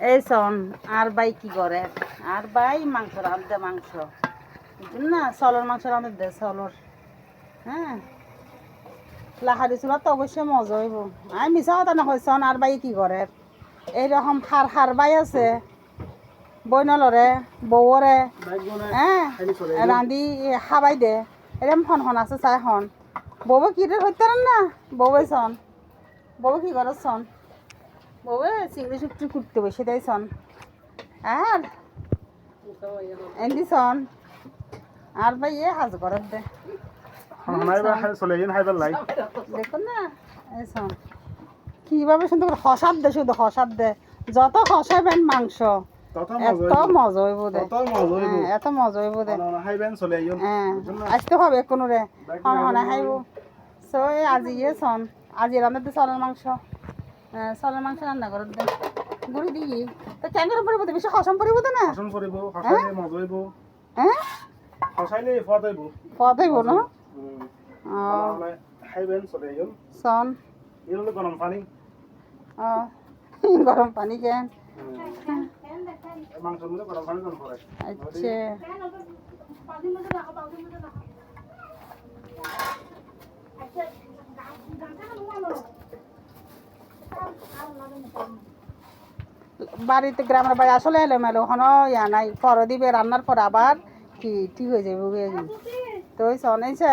এই শোন আর ভাই কি করে আর ভাই মাংস রাঁধতে মাংস না চলর মাংস রাঁধতে দে চলর হ্যাঁ লাহারি চুলা তো অবশ্যই মজা হইব আমি মিছা কথা নকয় শোন আর ভাই কি করে এইরকম হার বাই আছে বইনলরে বউরে হ্যাঁ রাঁধি খাবাই দে এরকম হন আছে চাই হন বউ কি হইতে না বউ শোন বউ কি করে শোন বউ চিংড়ি শুকটি কুটতে বসে দেয় শোন আর এমনি শোন আর ভাই হাজ করার দে দেখুন না এই শোন কিভাবে সুন্দর হসাদ দে শুধু হসাদ দে যত হসাইবেন মাংস এত মজা হইব দে এত মজা হইব দে হ্যাঁ আসতে হবে কোনো রে হনা খাইব সো আজি শোন আজি রান্নাতে চলের মাংস চলের মাংস রান্না করার দে গুড়ি দিই তো ক্যাঙ্গার পরিব দে বেশি হসম পরিব দে না হসম পরিব হসাইলে মজা হইব হ্যাঁ হসাইলে ফদ হইব ফদ হইব না খাইবেন চলে আইন শোন এর গরম পানি গরম পানি কেন মাংসের মধ্যে গরম পানি দেন পরে আচ্ছা বাড়িতে গ্রামের বাড়ি আসলে এলো মেলো হনো ইয়া নাই পর দিবে রান্নার পর আবার কি ঠিক হয়ে যাবে তো শোনাইছে